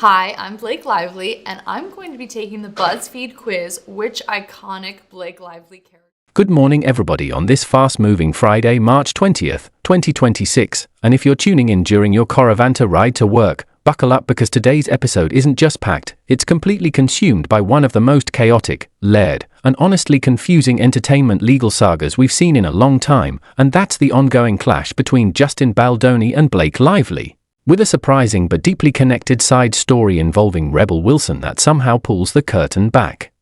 Hi, I'm Blake Lively, and I'm going to be taking the BuzzFeed quiz, which iconic Blake Lively character? Good morning, everybody, on this fast-moving Friday, March 20th, 2026. And if you're tuning in during your Caravanta ride to work, buckle up because today's episode isn't just packed, it's completely consumed by one of the most chaotic, layered, and honestly confusing entertainment legal sagas we've seen in a long time, and that's the ongoing clash between Justin Baldoni and Blake Lively, with a surprising but deeply connected side story involving Rebel Wilson that somehow pulls the curtain back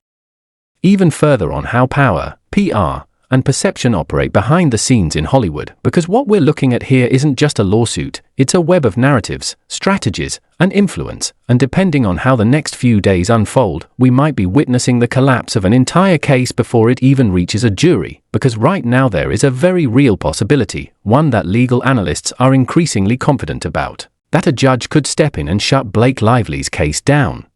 even further on how power, PR, and perception operate behind the scenes in Hollywood, because what we're looking at here isn't just a lawsuit, it's a web of narratives, strategies, and influence, and depending on how the next few days unfold, we might be witnessing the collapse of an entire case before it even reaches a jury, because right now there is a very real possibility, one that legal analysts are increasingly confident about, that a judge could step in and shut Blake Lively's case down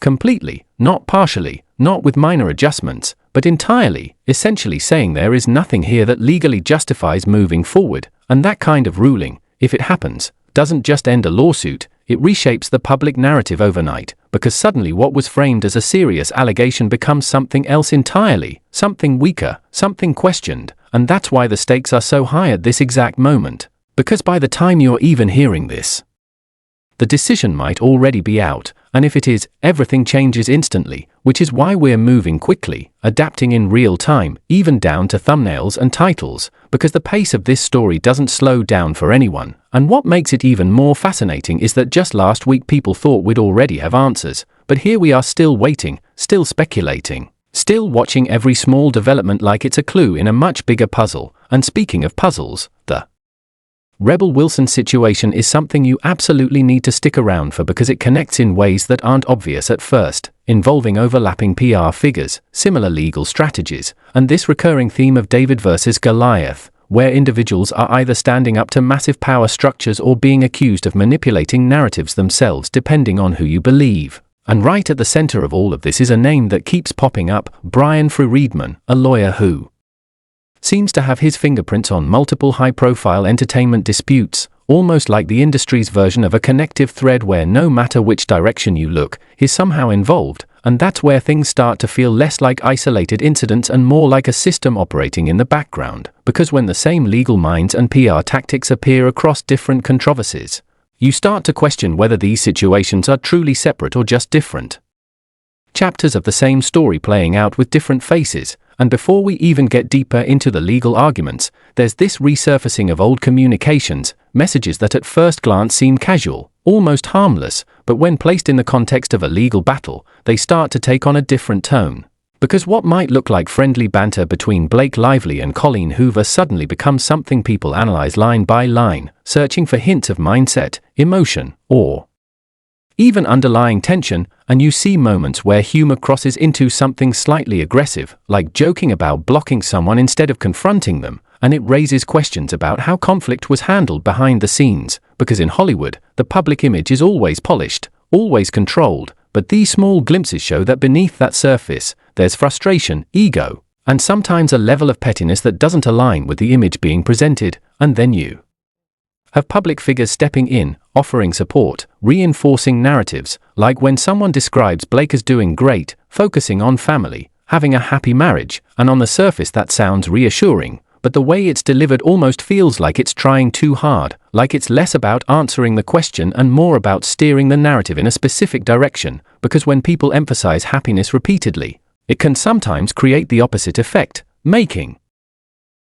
completely, not partially, not with minor adjustments, but entirely, essentially saying there is nothing here that legally justifies moving forward, and that kind of ruling, if it happens, doesn't just end a lawsuit, it reshapes the public narrative overnight, because suddenly what was framed as a serious allegation becomes something else entirely, something weaker, something questioned, and that's why the stakes are so high at this exact moment, because by the time you're even hearing this, the decision might already be out, and if it is, everything changes instantly, which is why we're moving quickly, adapting in real time, even down to thumbnails and titles, because the pace of this story doesn't slow down for anyone. And what makes it even more fascinating is that just last week people thought we'd already have answers, but here we are still waiting, still speculating, still watching every small development like it's a clue in a much bigger puzzle. And speaking of puzzles, the Rebel Wilson situation is something you absolutely need to stick around for because it connects in ways that aren't obvious at first, involving overlapping PR figures, similar legal strategies, and this recurring theme of David versus Goliath, where individuals are either standing up to massive power structures or being accused of manipulating narratives themselves depending on who you believe. And right at the center of all of this is a name that keeps popping up, Brian Friedman, a lawyer who seems to have his fingerprints on multiple high-profile entertainment disputes, almost like the industry's version of a connective thread where no matter which direction you look, he's somehow involved, and that's where things start to feel less like isolated incidents and more like a system operating in the background, because when the same legal minds and PR tactics appear across different controversies, you start to question whether these situations are truly separate or just different chapters of the same story playing out with different faces. And before we even get deeper into the legal arguments, there's this resurfacing of old communications, messages that at first glance seem casual, almost harmless, but when placed in the context of a legal battle, they start to take on a different tone. Because what might look like friendly banter between Blake Lively and Colleen Hoover suddenly becomes something people analyze line by line, searching for hints of mindset, emotion, or even underlying tension, and you see moments where humor crosses into something slightly aggressive, like joking about blocking someone instead of confronting them, and it raises questions about how conflict was handled behind the scenes, because in Hollywood, the public image is always polished, always controlled, but these small glimpses show that beneath that surface, there's frustration, ego, and sometimes a level of pettiness that doesn't align with the image being presented, and then you have public figures stepping in, offering support, reinforcing narratives, like when someone describes Blake as doing great, focusing on family, having a happy marriage, and on the surface that sounds reassuring, but the way it's delivered almost feels like it's trying too hard, like it's less about answering the question and more about steering the narrative in a specific direction, because when people emphasize happiness repeatedly, it can sometimes create the opposite effect, making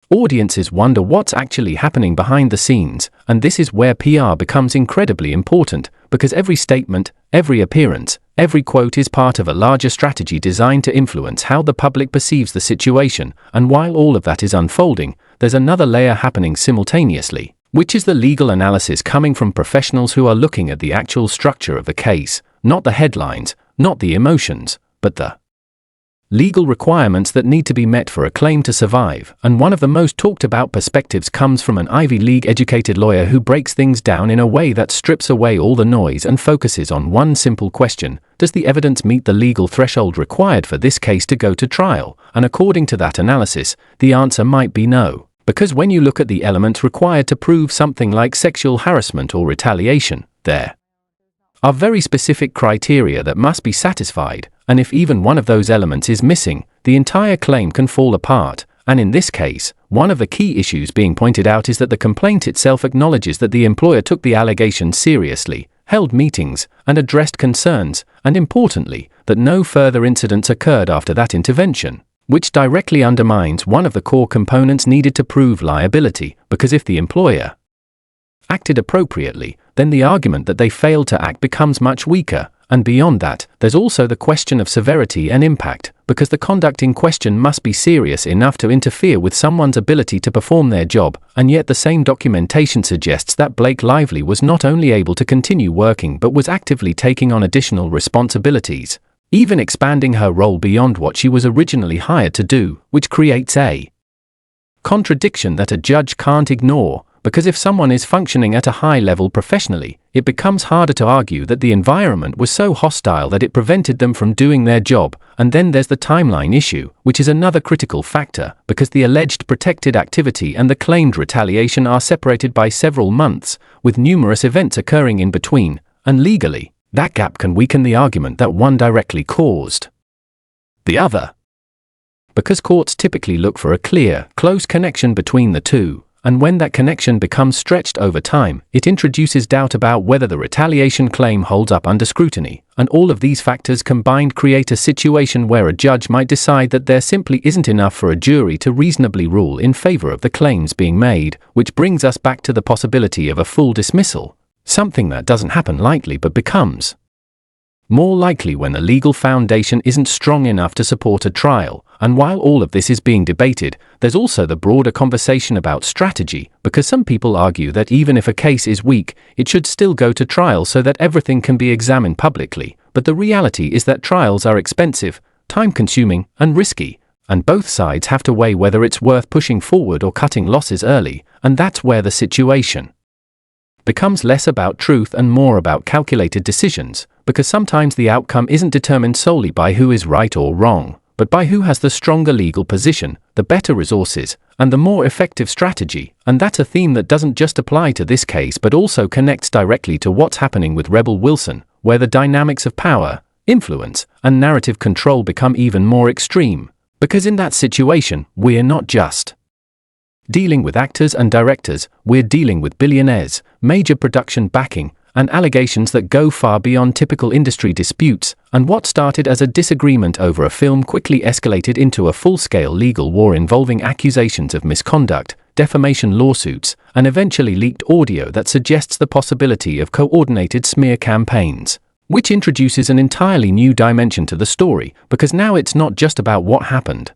audiences wonder what's actually happening behind the scenes, and this is where PR becomes incredibly important, because every statement, every appearance, every quote is part of a larger strategy designed to influence how the public perceives the situation, and while all of that is unfolding, there's another layer happening simultaneously, which is the legal analysis coming from professionals who are looking at the actual structure of the case, not the headlines, not the emotions, but the legal requirements that need to be met for a claim to survive, and one of the most talked about perspectives comes from an Ivy League-educated lawyer who breaks things down in a way that strips away all the noise and focuses on one simple question: does the evidence meet the legal threshold required for this case to go to trial? And according to that analysis, the answer might be no, because when you look at the elements required to prove something like sexual harassment or retaliation, there are very specific criteria that must be satisfied, and if even one of those elements is missing, the entire claim can fall apart. And in this case, one of the key issues being pointed out is that the complaint itself acknowledges that the employer took the allegations seriously, held meetings, and addressed concerns, and importantly, that no further incidents occurred after that intervention, which directly undermines one of the core components needed to prove liability, because if the employer acted appropriately, then the argument that they failed to act becomes much weaker. And beyond that, there's also the question of severity and impact, because the conduct in question must be serious enough to interfere with someone's ability to perform their job, and yet the same documentation suggests that Blake Lively was not only able to continue working but was actively taking on additional responsibilities, even expanding her role beyond what she was originally hired to do, which creates a contradiction that a judge can't ignore. Because if someone is functioning at a high level professionally, it becomes harder to argue that the environment was so hostile that it prevented them from doing their job. And then there's the timeline issue, which is another critical factor, because the alleged protected activity and the claimed retaliation are separated by several months, with numerous events occurring in between, and legally, that gap can weaken the argument that one directly caused the other. Because courts typically look for a clear, close connection between the two. And when that connection becomes stretched over time, it introduces doubt about whether the retaliation claim holds up under scrutiny, and all of these factors combined create a situation where a judge might decide that there simply isn't enough for a jury to reasonably rule in favor of the claims being made, which brings us back to the possibility of a full dismissal, something that doesn't happen lightly but becomes more likely when the legal foundation isn't strong enough to support a trial. And while all of this is being debated, there's also the broader conversation about strategy, because some people argue that even if a case is weak, it should still go to trial so that everything can be examined publicly. But the reality is that trials are expensive, time-consuming, and risky, and both sides have to weigh whether it's worth pushing forward or cutting losses early, and that's where the situation becomes less about truth and more about calculated decisions, because sometimes the outcome isn't determined solely by who is right or wrong, but by who has the stronger legal position, the better resources, and the more effective strategy. And that's a theme that doesn't just apply to this case but also connects directly to what's happening with Rebel Wilson, where the dynamics of power, influence, and narrative control become even more extreme. Because in that situation, we're not just dealing with actors and directors, we're dealing with billionaires, major production backing, and allegations that go far beyond typical industry disputes, and what started as a disagreement over a film quickly escalated into a full-scale legal war involving accusations of misconduct, defamation lawsuits, and eventually leaked audio that suggests the possibility of coordinated smear campaigns, which introduces an entirely new dimension to the story, because now it's not just about what happened.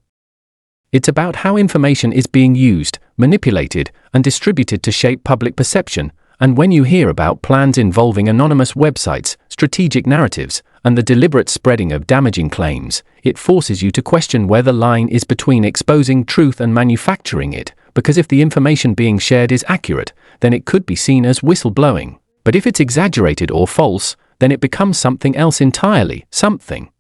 It's about how information is being used, manipulated, and distributed to shape public perception. And when you hear about plans involving anonymous websites, strategic narratives, and the deliberate spreading of damaging claims, it forces you to question where the line is between exposing truth and manufacturing it, because if the information being shared is accurate, then it could be seen as whistleblowing. But if it's exaggerated or false, then it becomes something else entirely, something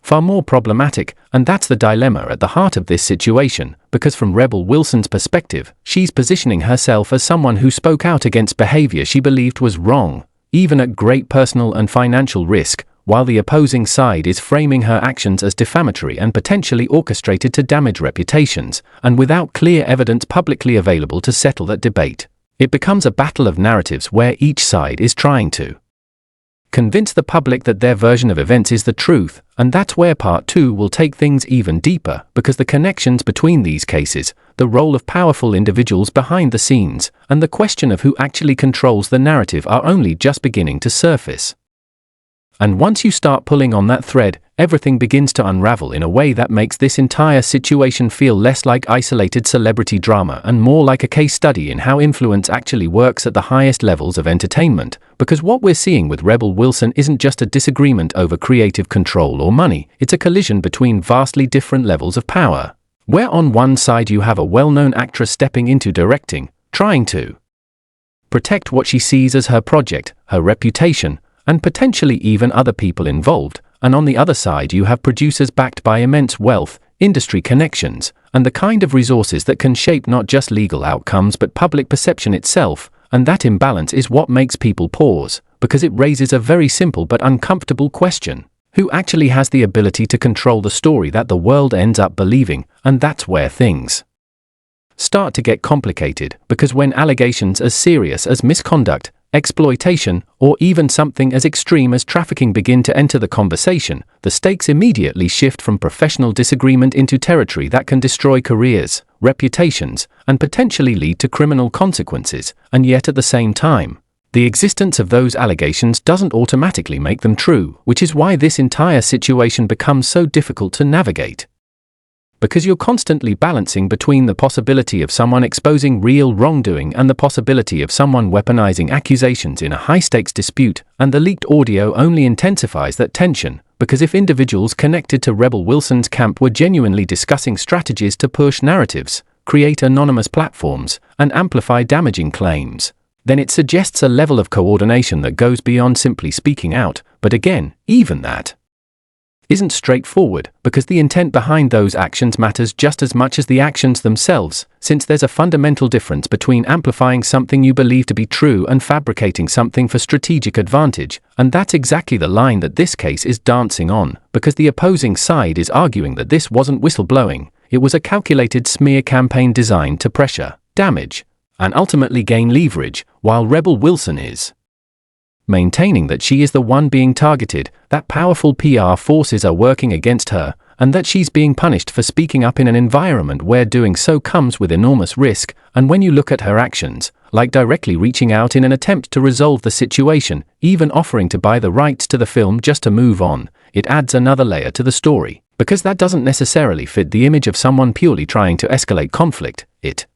far more problematic, and that's the dilemma at the heart of this situation, because from Rebel Wilson's perspective, she's positioning herself as someone who spoke out against behavior she believed was wrong, even at great personal and financial risk, while the opposing side is framing her actions as defamatory and potentially orchestrated to damage reputations, and without clear evidence publicly available to settle that debate. It becomes a battle of narratives where each side is trying to convince the public that their version of events is the truth, and that's where part 2 will take things even deeper, because the connections between these cases, the role of powerful individuals behind the scenes, and the question of who actually controls the narrative are only just beginning to surface. And once you start pulling on that thread, everything begins to unravel in a way that makes this entire situation feel less like isolated celebrity drama and more like a case study in how influence actually works at the highest levels of entertainment. Because what we're seeing with Rebel Wilson isn't just a disagreement over creative control or money, it's a collision between vastly different levels of power. Where on one side you have a well-known actress stepping into directing, trying to protect what she sees as her project, her reputation, and potentially even other people involved, and on the other side you have producers backed by immense wealth, industry connections, and the kind of resources that can shape not just legal outcomes but public perception itself. and that imbalance is what makes people pause, because it raises a very simple but uncomfortable question. Who actually has the ability to control the story that the world ends up believing? And that's where things start to get complicated, because when allegations as serious as misconduct, exploitation, or even something as extreme as trafficking begin to enter the conversation, the stakes immediately shift from professional disagreement into territory that can destroy careers, reputations, and potentially lead to criminal consequences. And yet at the same time, the existence of those allegations doesn't automatically make them true, which is why this entire situation becomes so difficult to navigate. Because you're constantly balancing between the possibility of someone exposing real wrongdoing and the possibility of someone weaponizing accusations in a high-stakes dispute, and the leaked audio only intensifies that tension, because if individuals connected to Rebel Wilson's camp were genuinely discussing strategies to push narratives, create anonymous platforms, and amplify damaging claims, then it suggests a level of coordination that goes beyond simply speaking out. But again, even that isn't straightforward, because the intent behind those actions matters just as much as the actions themselves, since there's a fundamental difference between amplifying something you believe to be true and fabricating something for strategic advantage. And that's exactly the line that this case is dancing on, because the opposing side is arguing that this wasn't whistleblowing, it was a calculated smear campaign designed to pressure, damage, and ultimately gain leverage, while Rebel Wilson is maintaining that she is the one being targeted, that powerful PR forces are working against her, and that she's being punished for speaking up in an environment where doing so comes with enormous risk. And when you look at her actions, like directly reaching out in an attempt to resolve the situation, even offering to buy the rights to the film just to move on, it adds another layer to the story, because that doesn't necessarily fit the image of someone purely trying to escalate conflict. It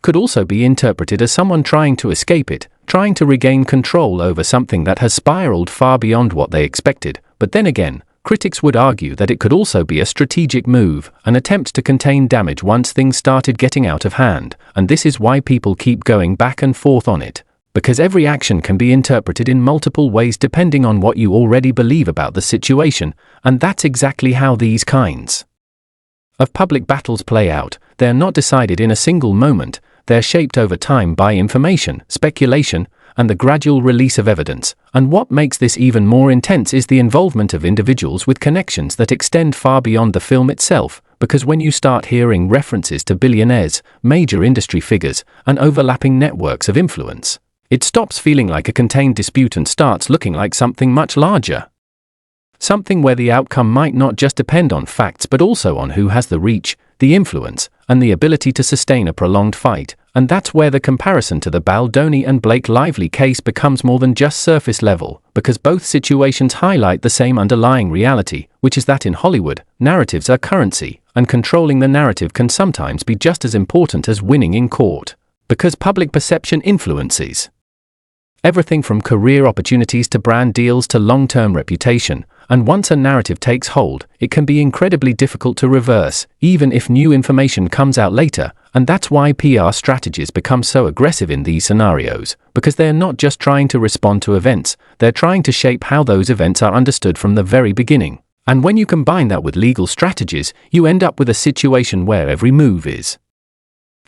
could also be interpreted as someone trying to escape it, trying to regain control over something that has spiraled far beyond what they expected. But then again, critics would argue that it could also be a strategic move, an attempt to contain damage once things started getting out of hand. And this is why people keep going back and forth on it, because every action can be interpreted in multiple ways depending on what you already believe about the situation. And that's exactly how these kinds of public battles play out. They're not decided in a single moment. They're shaped over time by information, speculation, and the gradual release of evidence. And what makes this even more intense is the involvement of individuals with connections that extend far beyond the film itself, because when you start hearing references to billionaires, major industry figures, and overlapping networks of influence, it stops feeling like a contained dispute and starts looking like something much larger. Something where the outcome might not just depend on facts but also on who has the reach, the influence, and the ability to sustain a prolonged fight. And that's where the comparison to the Baldoni and Blake Lively case becomes more than just surface level, because both situations highlight the same underlying reality, which is that in Hollywood, narratives are currency, and controlling the narrative can sometimes be just as important as winning in court, because public perception influences everything from career opportunities to brand deals to long-term reputation. And once a narrative takes hold, it can be incredibly difficult to reverse, even if new information comes out later. And that's why PR strategies become so aggressive in these scenarios, because they're not just trying to respond to events, they're trying to shape how those events are understood from the very beginning. And when you combine that with legal strategies, you end up with a situation where every move is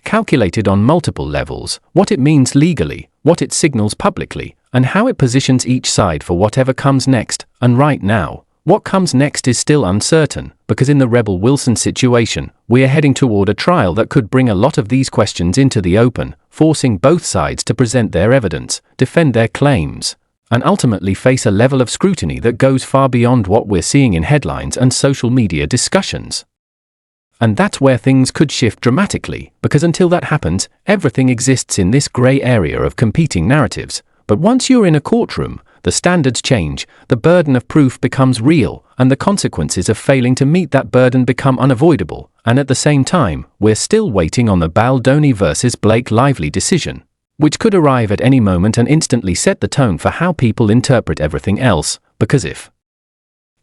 calculated on multiple levels: what it means legally, what it signals publicly, and how it positions each side for whatever comes next. And right now, what comes next is still uncertain, because in the Rebel Wilson situation, we're heading toward a trial that could bring a lot of these questions into the open, forcing both sides to present their evidence, defend their claims, and ultimately face a level of scrutiny that goes far beyond what we're seeing in headlines and social media discussions. And that's where things could shift dramatically, because until that happens, everything exists in this grey area of competing narratives. But once you're in a courtroom, the standards change, the burden of proof becomes real, and the consequences of failing to meet that burden become unavoidable. And at the same time, we're still waiting on the Baldoni versus Blake Lively decision, which could arrive at any moment and instantly set the tone for how people interpret everything else. Because if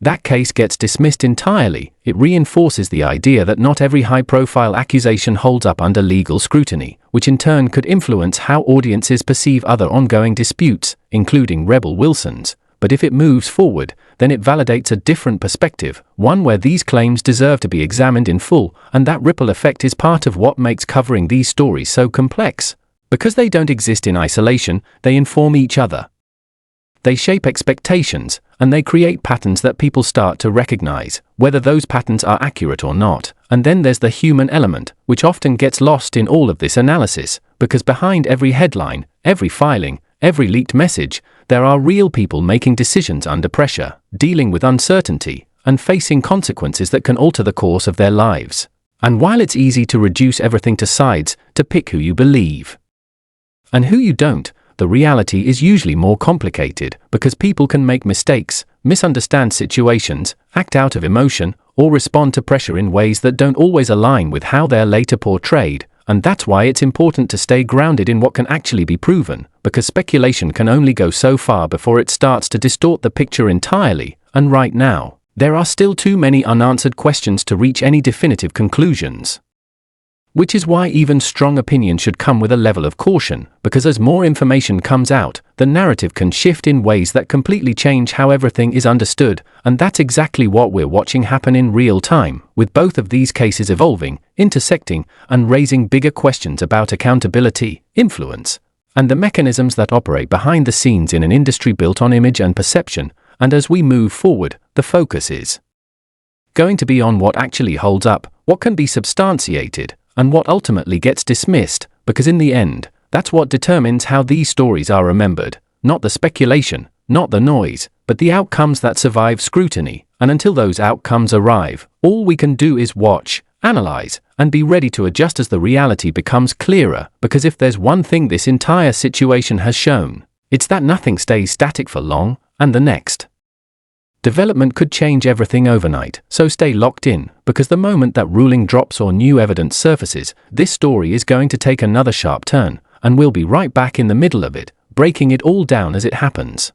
that case gets dismissed entirely, it reinforces the idea that not every high-profile accusation holds up under legal scrutiny, which in turn could influence how audiences perceive other ongoing disputes, including Rebel Wilson's. But if it moves forward, then it validates a different perspective, one where these claims deserve to be examined in full, and that ripple effect is part of what makes covering these stories so complex. Because they don't exist in isolation, they inform each other. They shape expectations, and they create patterns that people start to recognize, whether those patterns are accurate or not. And then there's the human element, which often gets lost in all of this analysis, because behind every headline, every filing, every leaked message, there are real people making decisions under pressure, dealing with uncertainty, and facing consequences that can alter the course of their lives. And while it's easy to reduce everything to sides, to pick who you believe and who you don't, the reality is usually more complicated, because people can make mistakes, misunderstand situations, act out of emotion, or respond to pressure in ways that don't always align with how they're later portrayed. And that's why it's important to stay grounded in what can actually be proven, because speculation can only go so far before it starts to distort the picture entirely. And right now, there are still too many unanswered questions to reach any definitive conclusions. Which is why even strong opinion should come with a level of caution, because as more information comes out, the narrative can shift in ways that completely change how everything is understood. And that's exactly what we're watching happen in real time, with both of these cases evolving, intersecting, and raising bigger questions about accountability, influence, and the mechanisms that operate behind the scenes in an industry built on image and perception. And as we move forward, the focus is going to be on what actually holds up, what can be substantiated, and what ultimately gets dismissed, because in the end, that's what determines how these stories are remembered, not the speculation, not the noise, but the outcomes that survive scrutiny. And until those outcomes arrive, all we can do is watch, analyze, and be ready to adjust as the reality becomes clearer, because if there's one thing this entire situation has shown, it's that nothing stays static for long, and the next development could change everything overnight. So stay locked in, because the moment that ruling drops or new evidence surfaces, this story is going to take another sharp turn, and we'll be right back in the middle of it, breaking it all down as it happens.